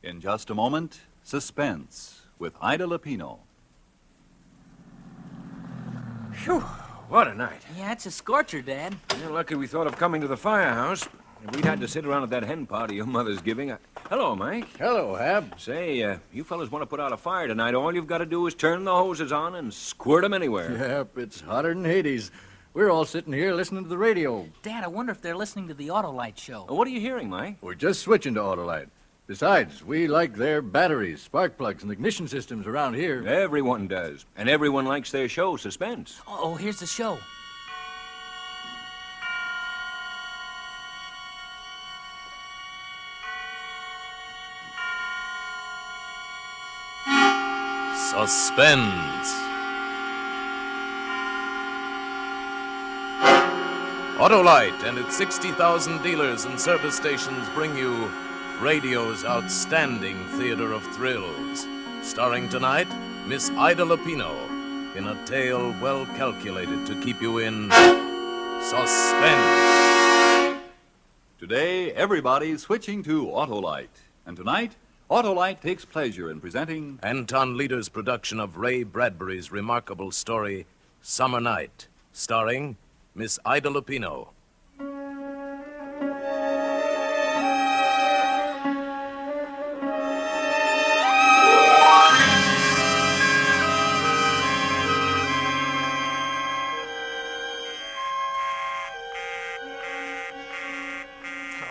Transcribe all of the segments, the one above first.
In just a moment, Suspense with Ida Lupino. Phew, what a night. Yeah, it's a scorcher, Dad. You're lucky we thought of coming to the firehouse. If we'd had to sit around at that hen party your mother's giving. Hello, Mike. Hello, Hab. Say, you fellas want to put out a fire tonight, all you've got to do is turn the hoses on and squirt them anywhere. Yep, it's hotter than Hades. We're all sitting here listening to the radio. Dad, I wonder if they're listening to the Autolite show. What are you hearing, Mike? We're just switching to Autolite. Besides, we like their batteries, spark plugs, and ignition systems around here. Everyone does. And everyone likes their show, Suspense. Oh, here's the show. Suspense. Autolite and its 60,000 dealers and service stations bring you radio's outstanding theater of thrills. Starring tonight, Miss Ida Lupino in a tale well calculated to keep you in suspense. Today, everybody's switching to Autolite. And tonight, Autolite takes pleasure in presenting Anton Leader's production of Ray Bradbury's remarkable story, Summer Night, starring Miss Ida Lupino.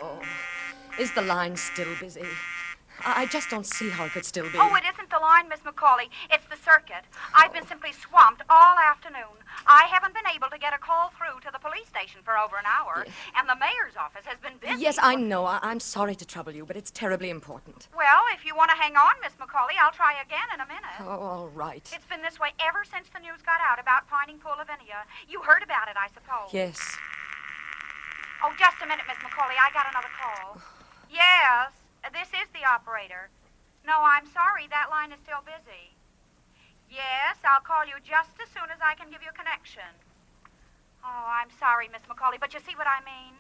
Oh, is the line still busy? I just don't see how it could still be. Oh, it isn't the line, Miss McCauley. It's the circuit. I've been simply swamped all afternoon. I haven't been able to get a call through to the police station for over an hour, and the mayor's office has been busy. Yes, I know. I'm sorry to trouble you, but it's terribly important. Well, if you want to hang on, Miss McCauley, I'll try again in a minute. Oh, all right. It's been this way ever since the news got out about finding poor Lavinia. You heard about it, I suppose. Yes. Oh, just a minute, Miss McCauley. I got another call. Yes, this is the operator. No, I'm sorry. That line is still busy. Yes, I'll call you just as soon as I can give you a connection. Oh, I'm sorry, Miss McCauley, but you see what I mean?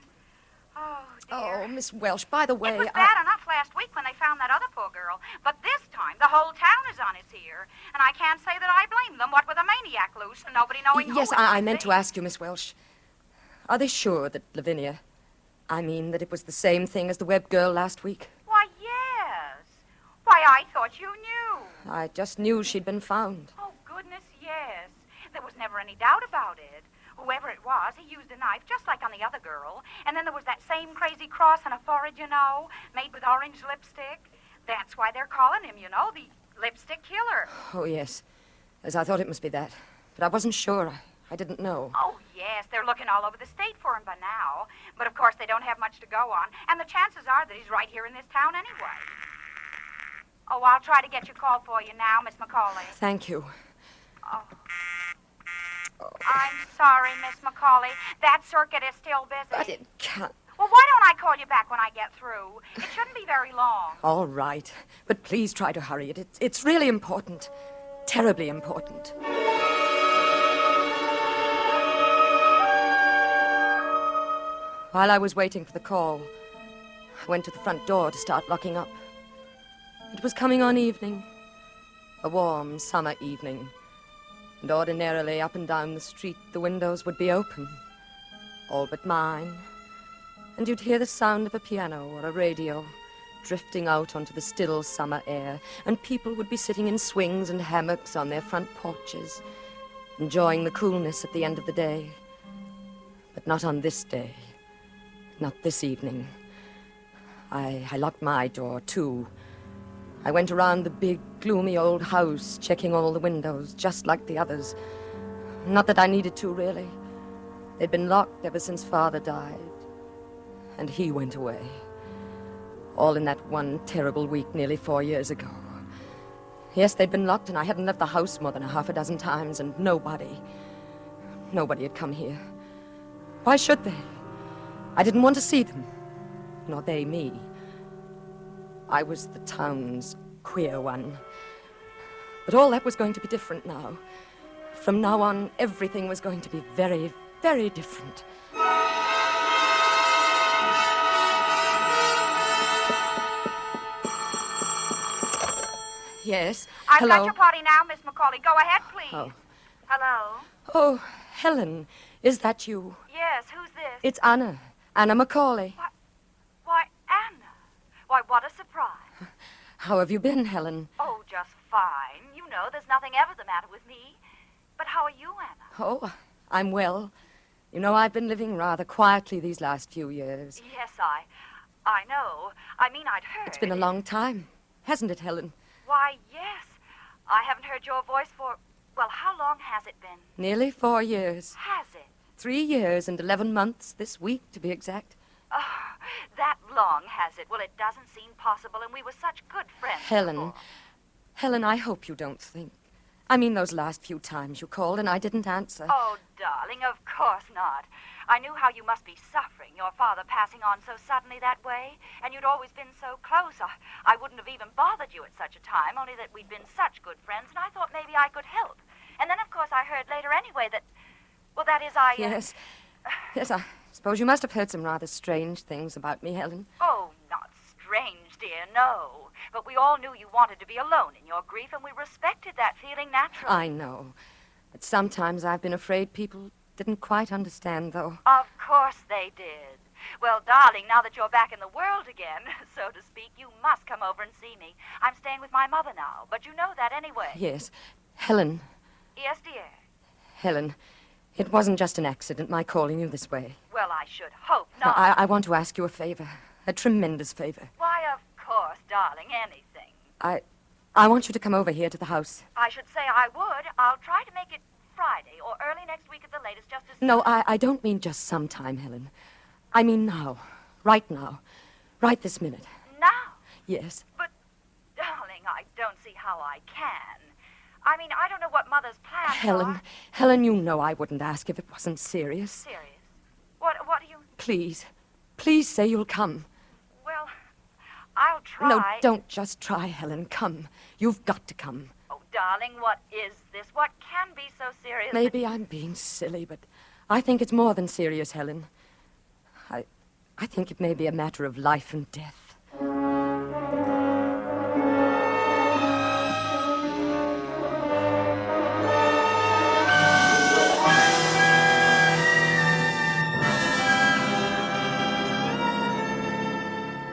Oh, dear. Oh, Miss Welsh, by the way, It was bad enough last week when they found that other poor girl, but this time the whole town is on its ear, and I can't say that I blame them, what with a maniac loose and nobody knowing who Yes, it I might meant be. to ask you, Miss Welsh. Are they sure that Lavinia... that it was the same thing as the Webb girl last week? Why, yes. Why, I thought you knew. I just knew she'd been found. Oh, goodness, yes. There was never any doubt about it. Whoever it was, he used a knife just like on the other girl. And then there was that same crazy cross on her forehead, you know, made with orange lipstick. That's why they're calling him, you know, the lipstick killer. Oh, yes. As I thought it must be that. But I wasn't sure. I didn't know. Oh, yes, they're looking all over the state for him by now. But, of course, they don't have much to go on. And the chances are that he's right here in this town anyway. Oh, I'll try to get your call for you now, Miss McCauley. Thank you. Oh. I'm sorry, Miss McCauley. That circuit is still busy. But it can't... Well, why don't I call you back when I get through? It shouldn't be very long. All right. But please try to hurry it. It's really important. Terribly important. While I was waiting for the call, I went to the front door to start locking up. It was coming on evening, a warm summer evening, and ordinarily up and down the street the windows would be open, all but mine, and you'd hear the sound of a piano or a radio drifting out onto the still summer air, and people would be sitting in swings and hammocks on their front porches, enjoying the coolness at the end of the day. But not on this day. Not this evening. I locked my door, too. I went around the big, gloomy old house, checking all the windows, just like the others. Not that I needed to, really. They'd been locked ever since Father died. And he went away. All in that one terrible week nearly 4 years ago. Yes, they'd been locked, and I hadn't left the house more than a half a dozen times, and nobody had come here. Why should they? I didn't want to see them, nor they me. I was the town's queer one. But all that was going to be different now. From now on, everything was going to be very, very different. Yes. I've Hello. got your party now, Miss McCauley. Go ahead, please. Oh. Hello? Oh, Helen, is that you? Yes, who's this? It's Anna. Anna McCauley. Why, Anna. Why, what a surprise. How have you been, Helen? Oh, just fine. You know, there's nothing ever the matter with me. But how are you, Anna? Oh, I'm well. You know, I've been living rather quietly these last few years. Yes, I know. I mean, I'd heard. It's been a long time, hasn't it, Helen? Why, yes. I haven't heard your voice for, well, how long has it been? Nearly 4 years. Has it? 3 years and 11 months this week, to be exact. Oh, that long has it? Well, it doesn't seem possible, and we were such good friends Helen, before. Helen, I hope you don't think. I mean, those last few times you called and I didn't answer. Oh, darling, of course not. I knew how you must be suffering, your father passing on so suddenly that way, and you'd always been so close. I wouldn't have even bothered you at such a time, only that we'd been such good friends, and I thought maybe I could help. And then, of course, I heard later anyway that, well, that is, Yes. Yes, I suppose you must have heard some rather strange things about me, Helen. Oh, not strange, dear, no. But we all knew you wanted to be alone in your grief, and we respected that feeling naturally. I know. But sometimes I've been afraid people didn't quite understand, though. Of course they did. Well, darling, now that you're back in the world again, so to speak, you must come over and see me. I'm staying with my mother now, but you know that anyway. Yes. Helen, Yes, dear. Helen, it wasn't just an accident, my calling you this way. Well, I should hope not. I want to ask you a favor. A tremendous favor. Why, of course, darling, anything. I want you to come over here to the house. I should say I would. I'll try to make it Friday or early next week at the latest, just as No, I don't mean just sometime, Helen. I mean now. Right now. Right this minute. now. Yes. But, darling, I don't see how I can. I mean, I don't know what Mother's plans are. Helen, you know I wouldn't ask if it wasn't serious. Serious? What do you... Please. Please say you'll come. Well, I'll try. No, don't just try, Helen. Come. You've got to come. Oh, darling, what is this? What can be so serious? Maybe I'm being silly, but I think it's more than serious, Helen. I think it may be a matter of life and death.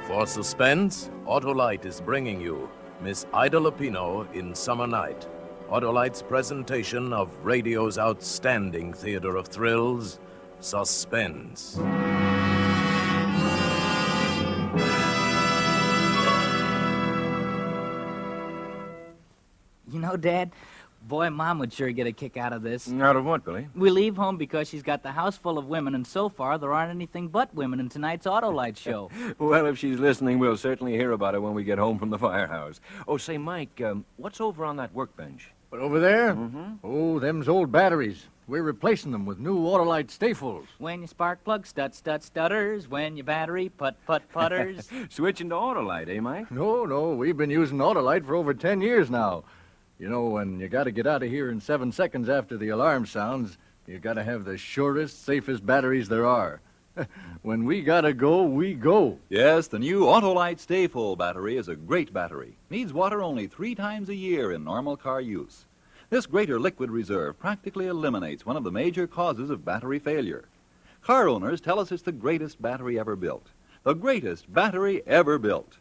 For suspense, Autolite is bringing you Miss Ida Lupino in Summer Night. Autolite's presentation of radio's outstanding theater of thrills, Suspense. You know, Dad, boy, Mom would sure get a kick out of this. Out of what, Billy? We leave home because she's got the house full of women, and so far there aren't anything but women in tonight's Autolite show. Well, if she's listening, we'll certainly hear about it when we get home from the firehouse. Oh, say, Mike, what's over on that workbench? But over there? Oh, them's old batteries. We're replacing them with new Autolite stayfuls. When your spark plug stutters, when your battery putters. Switching to Autolite, eh, Mike? No, we've been using Autolite for over 10 years now. You know, when you got to get out of here in 7 seconds after the alarm sounds, you got to have the surest, safest batteries there are. When we got to go, we go. Yes, the new Autolite Stay Full battery is a great battery. Needs water only 3 times a year in normal car use. This greater liquid reserve practically eliminates one of the major causes of battery failure. Car owners tell us it's the greatest battery ever built. The greatest battery ever built.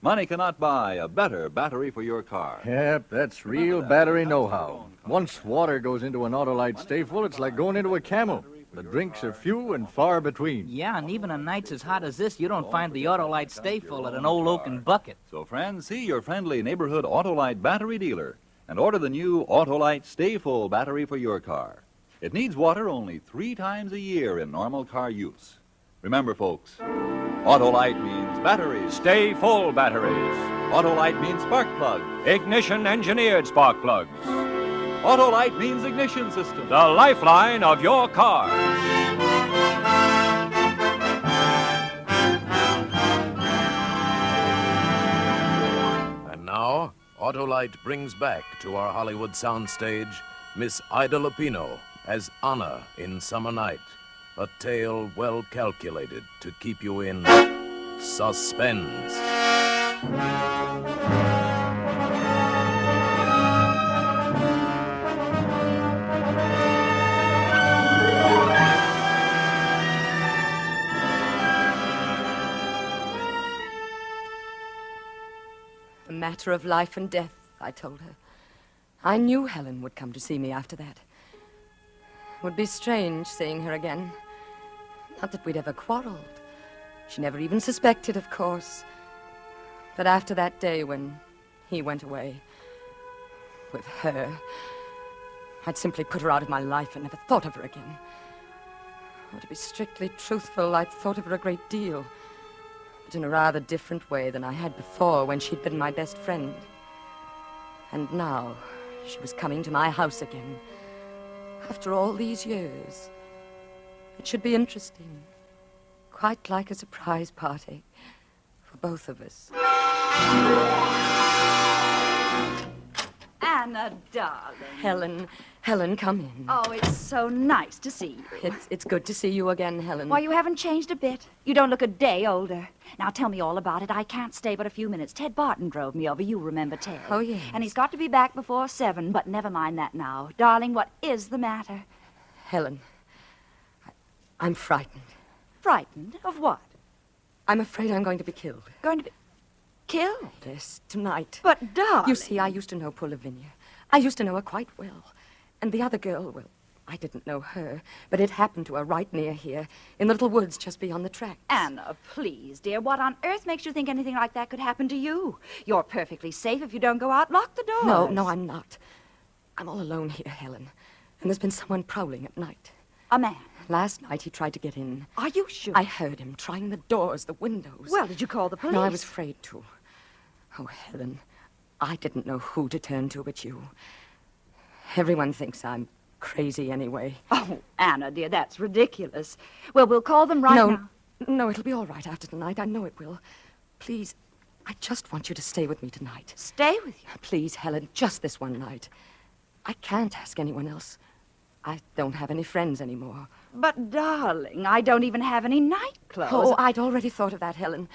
Money cannot buy a better battery for your car. Yep, that's real battery know-how. Once water goes into an Autolite stayful, it's like going into a camel. The drinks are few and far between. Yeah, and even on nights as hot as this, you don't find the Autolite Stay Full at an old oaken bucket. So, friends, see your friendly neighborhood Autolite battery dealer and order the new Autolite Stay Full battery for your car. It needs water only 3 times a year in normal car use. Remember, folks, Autolite means batteries. Stay full batteries. Autolite means spark plugs. Ignition-engineered spark plugs. Autolite means ignition system. The lifeline of your car. And now, Autolite brings back to our Hollywood soundstage Miss Ida Lupino as Anna in Summer Night. A tale well calculated to keep you in suspense. A matter of life and death, I told her. I knew Helen would come to see me after that. It would be strange seeing her again. Not that we'd ever quarreled. She never even suspected, of course. But after that day when he went away with her, I'd simply put her out of my life and never thought of her again. Oh, to be strictly truthful, I'd thought of her a great deal, but in a rather different way than I had before when she'd been my best friend. And now she was coming to my house again, after all these years. It should be interesting, quite like a surprise party for both of us. Anna, darling. Helen, come in. Oh, it's so nice to see you. It's good to see you again, Helen. Why, you haven't changed a bit. You don't look a day older. Now, tell me all about it. I can't stay but a few minutes. Ted Barton drove me over. You remember Ted. Oh, yes. And he's got to be back before 7, but never mind that now. Darling, what is the matter? Helen, I'm frightened. Frightened? Of what? I'm afraid I'm going to be killed. Going to be killed? Yes, tonight. But, darling... You see, I used to know poor Lavinia. I used to know her quite well. And the other girl, well, I didn't know her, but it happened to her right near here, in the little woods just beyond the tracks. Anna, please, dear. What on earth makes you think anything like that could happen to you? You're perfectly safe if you don't go out. Lock the doors. No, I'm not. I'm all alone here, Helen. And there's been someone prowling at night. A man. Last night he tried to get in. Are you sure? I heard him trying the doors, the windows. Well, did you call the police? No, I was afraid to. Oh, Helen, I didn't know who to turn to but you. Everyone thinks I'm crazy anyway. Oh, Anna, dear, that's ridiculous. Well, we'll call them right now. No, it'll be all right after tonight. I know it will. Please, I just want you to stay with me tonight. Stay with you? Please, Helen, just this one night. I can't ask anyone else. I don't have any friends anymore. But, darling, I don't even have any nightclothes. Oh, I'd already thought of that, Helen.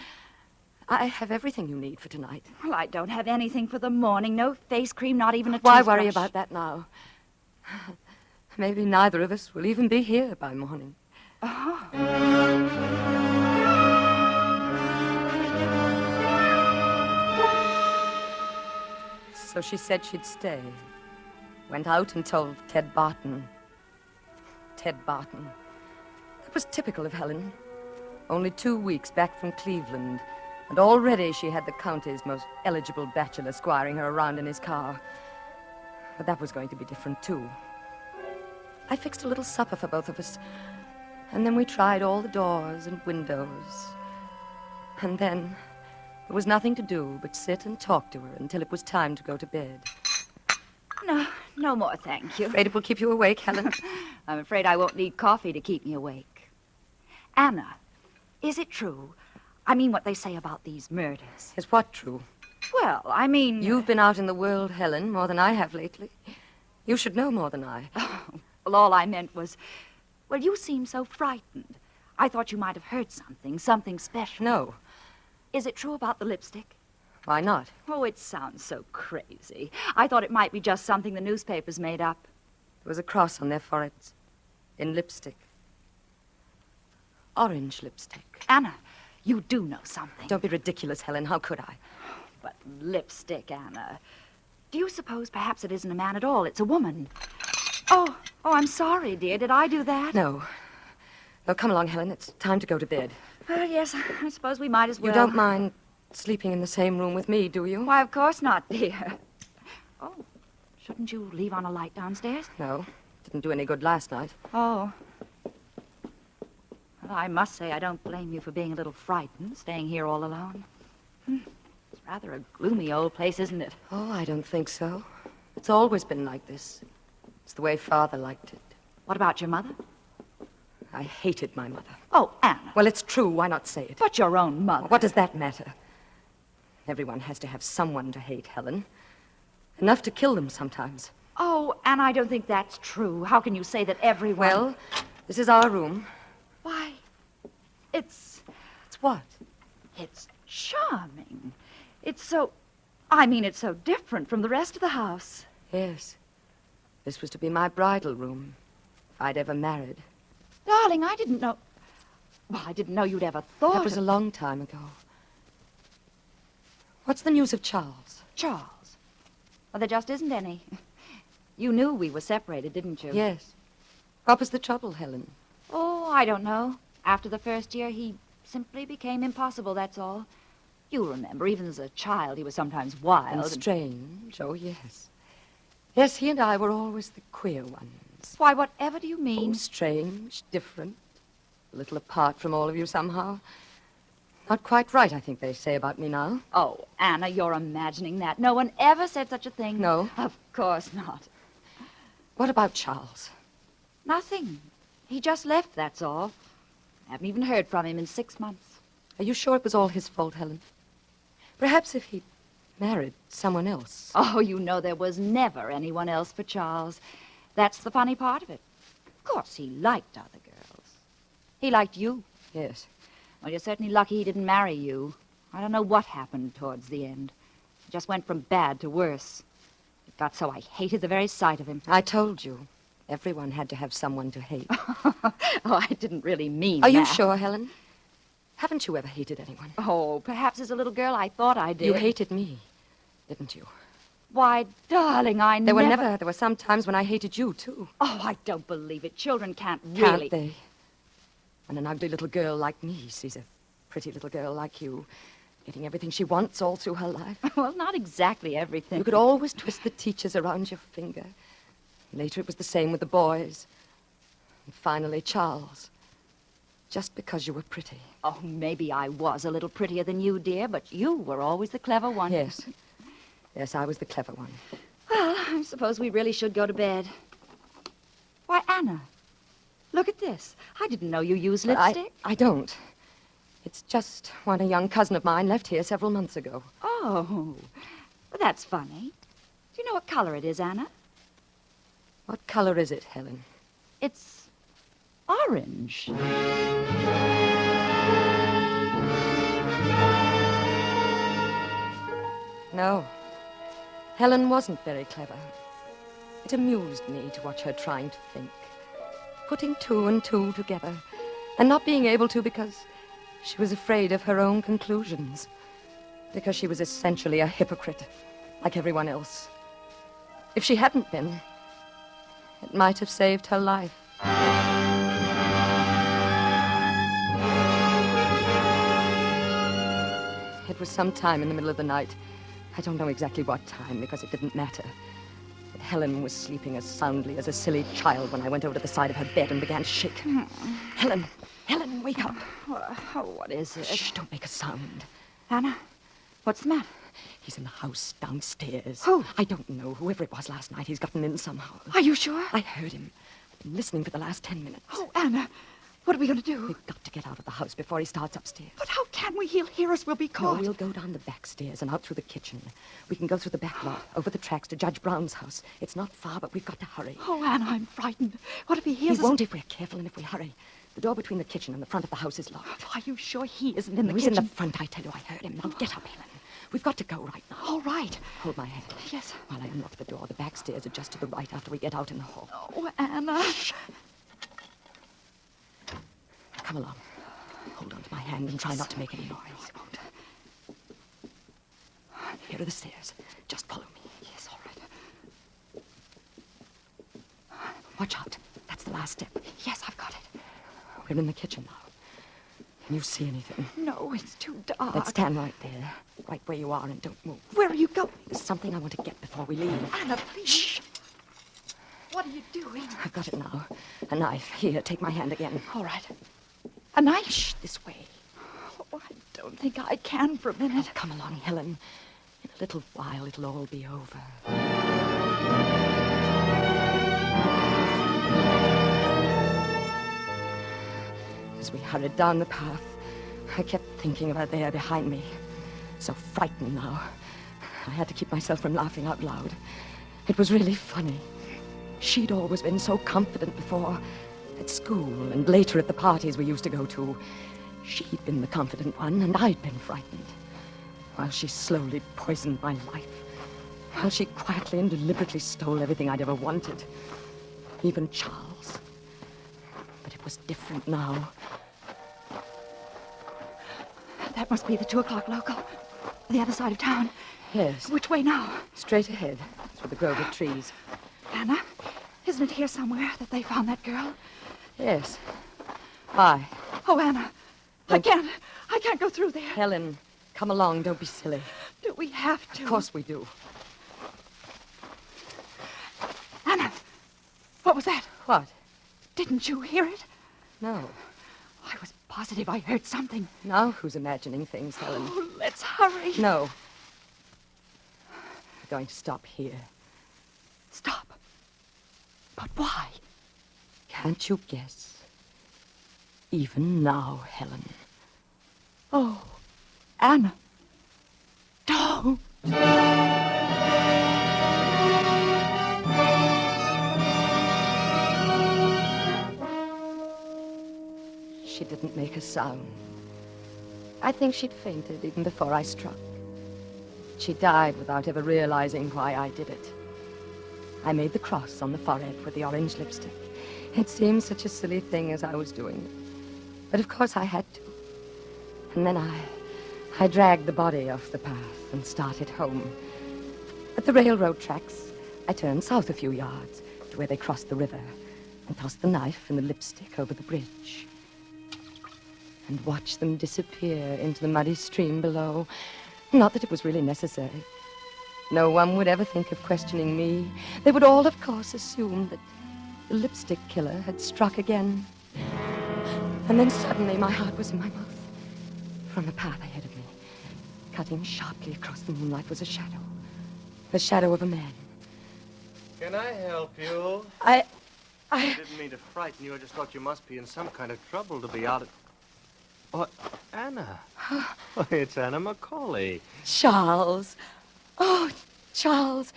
I have everything you need for tonight. Well, I don't have anything for the morning. No face cream, not even a Why toothbrush. worry about that now? Maybe neither of us will even be here by morning. Oh. So she said she'd stay. Went out and told Ted Barton. Ted Barton. That was typical of Helen. Only 2 weeks back from Cleveland, and already she had the county's most eligible bachelor squiring her around in his car. But that was going to be different, too. I fixed a little supper for both of us, and then we tried all the doors and windows. And then there was nothing to do but sit and talk to her until it was time to go to bed. No more, thank you. Afraid it will keep you awake, Helen? I'm afraid I won't need coffee to keep me awake. Anna, is it true? I mean what they say about these murders. Is what true? Well, I mean... You've been out in the world, Helen, more than I have lately. You should know more than I. Well, all I meant was... Well, you seem so frightened. I thought you might have heard something special. No. Is it true about the lipstick? Why not? Oh, it sounds so crazy. I thought it might be just something the newspapers made up. There was a cross on their foreheads. In lipstick. Orange lipstick. Anna, you do know something. Don't be ridiculous, Helen. How could I? But lipstick, Anna. Do you suppose perhaps it isn't a man at all? It's a woman. Oh, I'm sorry, dear. Did I do that? No. No, come along, Helen. It's time to go to bed. Yes, I suppose we might as well. You don't mind sleeping in the same room with me, do you? Why, of course not, dear. Oh, shouldn't you leave on a light downstairs? No. Didn't do any good last night. Oh. Well, I must say I don't blame you for being a little frightened, staying here all alone. It's rather a gloomy old place, isn't it? Oh, I don't think so. It's always been like this. It's the way Father liked it. What about your mother? I hated my mother. Oh, Anna. Well, it's true. Why not say it? But your own mother. What does that matter? Everyone has to have someone to hate, Helen. Enough to kill them sometimes. Oh, Anna, I don't think that's true. How can you say that everyone... Well, this is our room. Why, it's what? It's charming. It's so... it's so different from the rest of the house. Yes. This was to be my bridal room, if I'd ever married. Darling, I didn't know... Well, I didn't know you'd ever thought That was a long time ago. What's the news of Charles? Charles. Well, there just isn't any. You knew we were separated, didn't you? Yes. What was the trouble, Helen? Oh, I don't know. After the first year, he simply became impossible, that's all. You remember, even as a child, he was sometimes wild. And strange. Oh, yes. Yes, he and I were always the queer ones. Why, whatever do you mean? Oh, strange, different, a little apart from all of you somehow. Not quite right, I think they say about me now. Oh, Anna, you're imagining that. No one ever said such a thing. No? Of course not. What about Charles? Nothing. He just left, that's all. I haven't even heard from him in 6 months. Are you sure it was all his fault, Helen? Perhaps if he'd married someone else. Oh, you know there was never anyone else for Charles. That's the funny part of it. Of course, he liked other girls. He liked you. Yes. Well, you're certainly lucky he didn't marry you. I don't know what happened towards the end. It just went from bad to worse. It got so I hated the very sight of him. I told you. Everyone had to have someone to hate. Oh, I didn't really mean Are that. you sure, Helen? Haven't you ever hated anyone? Oh, perhaps as a little girl I thought I did. You hated me, didn't you? Why, darling, I There were some times when I hated you, too. Oh, I don't believe it. Children can't really... Can't they? When an ugly little girl like me sees a pretty little girl like you getting everything she wants all through her life. Well, not exactly everything. You could always twist the teachers around your finger. Later it was the same with the boys. And finally, Charles. Just because you were pretty. Oh, maybe I was a little prettier than you, dear, but you were always the clever one. Yes. Yes, I was the clever one. Well, I suppose we really should go to bed. Why, Anna, look at this. I didn't know you used lipstick. I don't. It's just one a young cousin of mine left here several months ago. Oh, well, that's funny. Do you know what color it is, Anna? What color is it, Helen? It's orange. No. Helen wasn't very clever. It amused me to watch her trying to think, putting two and two together, and not being able to because she was afraid of her own conclusions, because she was essentially a hypocrite, like everyone else. If she hadn't been, it might have saved her life. It was sometime in the middle of the night. I don't know exactly what time, because it didn't matter. But Helen was sleeping as soundly as a silly child when I went over to the side of her bed and began to shake. Helen, wake up. Oh, what is it? Shh, don't make a sound. Anna, what's the matter? He's in the house downstairs. Who? I don't know. Whoever it was last night, he's gotten in somehow. Are you sure? I heard him. I've been listening for the last 10 minutes. Oh, Anna, what are we going to do? We've got to get out of the house before he starts upstairs. But how can we? He'll hear us. We'll be Oh, caught. we'll go down the back stairs and out through the kitchen. We can go through the back lot, over the tracks to Judge Brown's house. It's not far, but we've got to hurry. Oh, Anna, I'm frightened. What if he He hears us? won't if we're careful and if we hurry. The door between the kitchen and the front of the house is locked. Are you sure he isn't in the He's kitchen? in the front, I tell you. I heard him. Now get up, Helen. We've got to go right now. All right. Hold my hand. Yes. While I unlock the door, the back stairs are just to the right after we get out in the hall. Oh, Anna. Come along. Hold on to my hand and try not to make any noise. I won't. Here are the stairs. Just follow me. Yes, all right. Watch out. That's the last step. Yes, I've got it. We're in the kitchen now. Can you see anything? No, it's too dark. Let's stand right there. Right where you are and don't move. Where are you going? There's something I want to get before we leave. Anna, please. Shh. What are you doing? I've got it now. A knife. Here, take my hand again. All right. A knife? Shh, this way. Oh, I don't think I can for a minute. Oh, come along, Helen. In a little while, it'll all be over. As we hurried down the path, I kept thinking of her there behind me. So frightened now. I had to keep myself from laughing out loud. It was really funny. She'd always been so confident before. At school and later at the parties we used to go to. She'd been the confident one, and I'd been frightened. While she slowly poisoned my life. While she quietly and deliberately stole everything I'd ever wanted. Even Charles. But it was different now. That must be the 2 o'clock local. The other side of town. Yes. Which way now? Straight ahead, through the grove of trees. Anna, isn't it here somewhere that they found that girl? Yes. Why? Oh, Anna, I can't go through there. Helen, come along. Don't be silly. Do we have to? Of course we do. Anna, what was that? What? Didn't you hear it? No. I was positive I heard something. Now who's imagining things, Helen? Oh, let's hurry. No. We're going to stop here. Stop. But why? Can't you guess? Even now, Helen. Oh, Anna. Don't. She didn't make a sound. I think she'd fainted even before I struck. She died without ever realizing why I did it. I made the cross on the forehead with the orange lipstick. It seemed such a silly thing as I was doing it. But of course I had to. And then I dragged the body off the path and started home. At the railroad tracks, I turned south a few yards to where they crossed the river and tossed the knife and the lipstick over the bridge and watched them disappear into the muddy stream below. Not that it was really necessary. No one would ever think of questioning me. They would all, of course, assume that the lipstick killer had struck again. And then suddenly my heart was in my mouth. From the path ahead of me, cutting sharply across the moonlight, was a shadow. The shadow of a man. Can I help you? I didn't mean to frighten you. I just thought you must be in some kind of trouble to be out at... Oh, Anna. Oh, it's Anna Macaulay. Charles. Oh, Charles,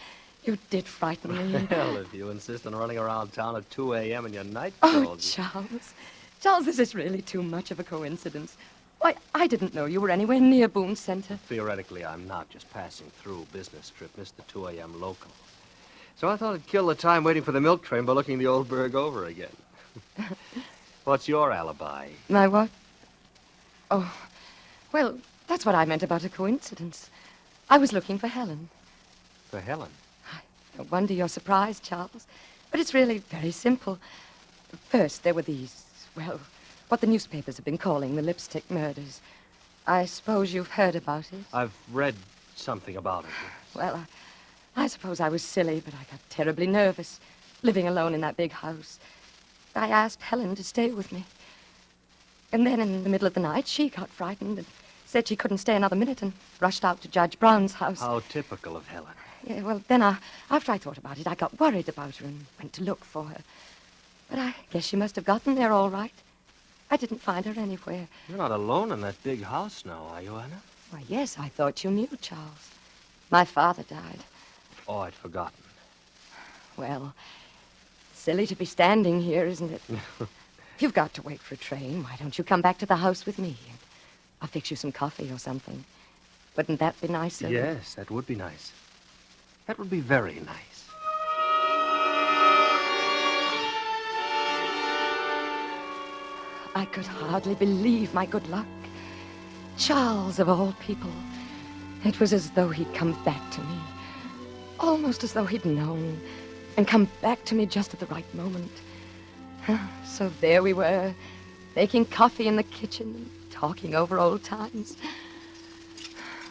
you did frighten me. Well, if you insist on running around town at 2 a.m. in your night Oh, clothes... Charles. Charles, this is really too much of a coincidence. Why, I didn't know you were anywhere near Boone Center. Theoretically, I'm not. Just passing through. Business trip. Missed the 2 a.m. local. So I thought I'd kill the time waiting for the milk train by looking the old burg over again. What's your alibi? My what? Oh, well, that's what I meant about a coincidence. I was looking for Helen. For Helen? No wonder you're surprised, Charles. But it's really very simple. First, there were these, well, what the newspapers have been calling the lipstick murders. I suppose you've heard about it? I've read something about it. Well, I suppose I was silly, but I got terribly nervous, living alone in that big house. I asked Helen to stay with me. And then in the middle of the night, she got frightened and said she couldn't stay another minute and rushed out to Judge Brown's house. How typical of Helen. Yeah, well, then after I thought about it, I got worried about her and went to look for her. But I guess she must have gotten there all right. I didn't find her anywhere. You're not alone in that big house now, are you, Anna? Why, yes, I thought you knew, Charles. My father died. Oh, I'd forgotten. Well, silly to be standing here, isn't it? If you've got to wait for a train, why don't you come back to the house with me? I'll fix you some coffee or something. Wouldn't that be nicer? Yes, that would be nice. That would be very nice. I could hardly believe my good luck. Charles, of all people. It was as though he'd come back to me. Almost as though he'd known and come back to me just at the right moment. So there we were, making coffee in the kitchen and talking over old times.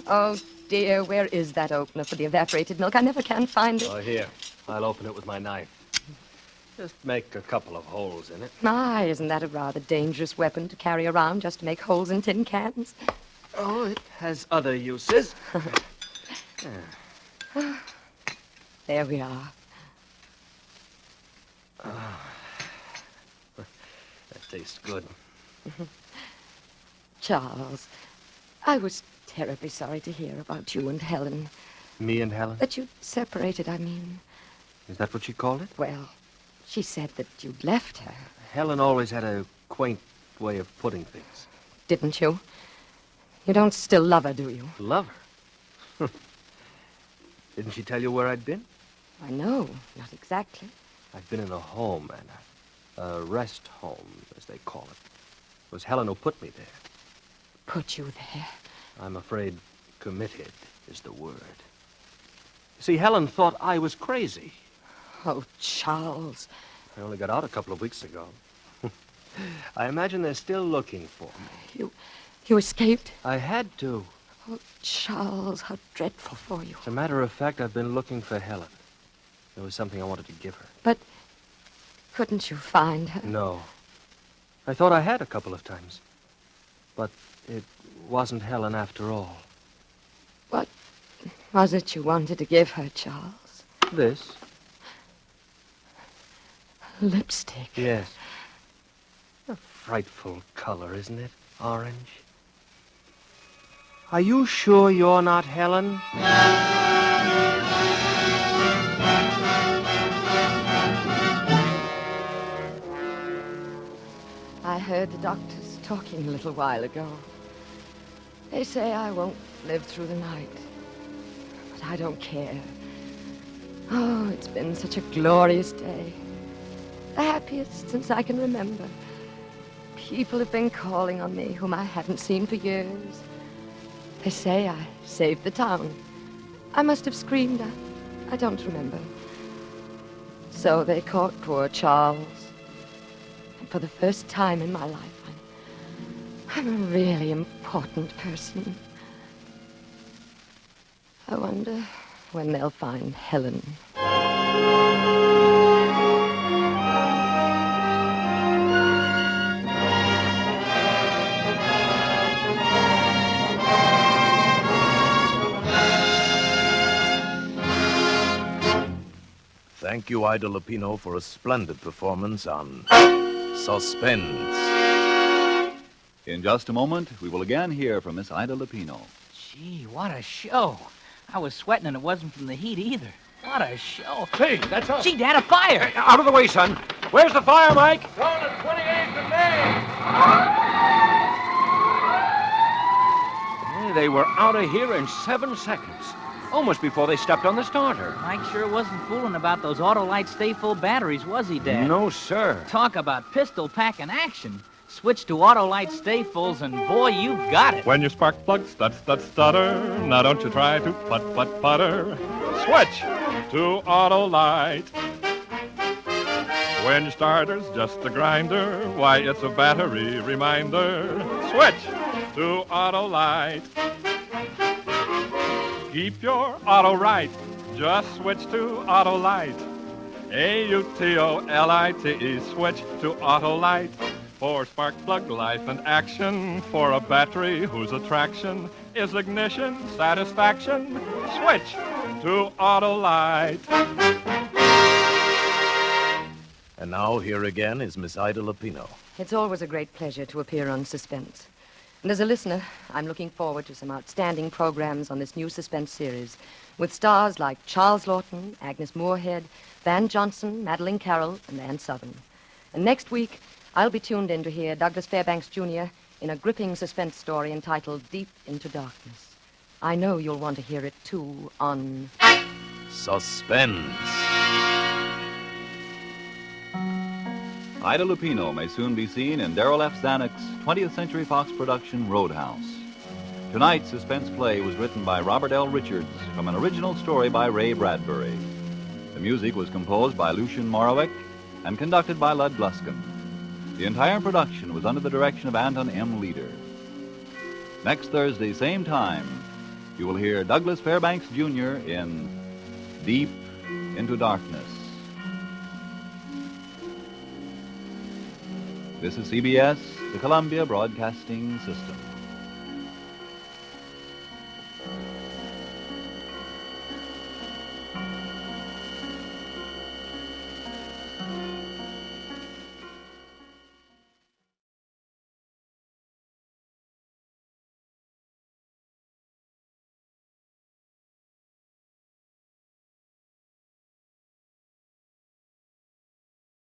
Oh, dear, where is that opener for the evaporated milk? I never can find it. Oh, here. I'll open it with my knife. Just make a couple of holes in it. My, isn't that a rather dangerous weapon to carry around just to make holes in tin cans? Oh, it has other uses. There we are. That tastes good. Charles, I was terribly sorry to hear about you and Helen. Me and Helen? That you'd separated, I mean. Is that what she called it? Well, she said that you'd left her. Helen always had a quaint way of putting things. Didn't you? You don't still love her, do you? Love her? Didn't she tell you where I'd been? I know, not exactly. I'd been in a home, Anna. A rest home, as they call it. It was Helen who put me there. Put you there? I'm afraid Committed is the word. See, Helen thought I was crazy. Oh, Charles. I only got out a couple of weeks ago. I imagine they're still looking for me. You escaped? I had to. Oh, Charles, how dreadful for you. As a matter of fact, I've been looking for Helen. There was something I wanted to give her. But couldn't you find her? No. I thought I had a couple of times. But it wasn't Helen after all. What was it you wanted to give her, Charles? This? Lipstick. Yes. A frightful color, isn't it? Orange. Are you sure you're not Helen? I heard the doctors talking a little while ago. They say I won't live through the night. But I don't care. Oh, it's been such a glorious day. The happiest since I can remember. People have been calling on me whom I haven't seen for years. They say I saved the town. I must have screamed. I don't remember. So they caught poor Charles. And for the first time in my life, I'm a really important person. I wonder when they'll find Helen. Thank you, Ida Lupino, for a splendid performance on Suspense. In just a moment, we will again hear from Miss Ida Lupino. Gee, what a show. I was sweating and it wasn't from the heat either. What a show. Say, that's us. Gee, Dad, a fire. Hey, out of the way, son. Where's the fire, Mike? It's on the 28th of May. They were out of here in 7 seconds. Almost before they stepped on the starter. Mike sure wasn't fooling about those Autolite Stay Full batteries, was he, Dad? No, sir. Talk about pistol packing action. Switch to Autolite Stay Fulls, and boy, you've got it. When your spark plug stutter, now don't you try to putter. Switch to Autolite. When your starter's just a grinder, why, it's a battery reminder. Switch to Autolite. Keep your auto right. Just switch to Autolite. Autolite. Switch to Autolite. For spark plug life and action. For a battery whose attraction is ignition satisfaction. Switch to Autolite. And now, here again is Miss Ida Lupino. It's always a great pleasure to appear on Suspense. And as a listener, I'm looking forward to some outstanding programs on this new Suspense series with stars like Charles Lawton, Agnes Moorehead, Van Johnson, Madeline Carroll, and Ann Southern. And next week, I'll be tuned in to hear Douglas Fairbanks Jr. in a gripping suspense story entitled Deep into Darkness. I know you'll want to hear it, too, on Suspense. Ida Lupino may soon be seen in Darrell F. Zanuck's 20th Century Fox production, Roadhouse. Tonight's suspense play was written by Robert L. Richards from an original story by Ray Bradbury. The music was composed by Lucien Morawick and conducted by Lud Gluskin. The entire production was under the direction of Anton M. Leader. Next Thursday, same time, you will hear Douglas Fairbanks Jr. in Deep into Darkness. This is CBS, the Columbia Broadcasting System.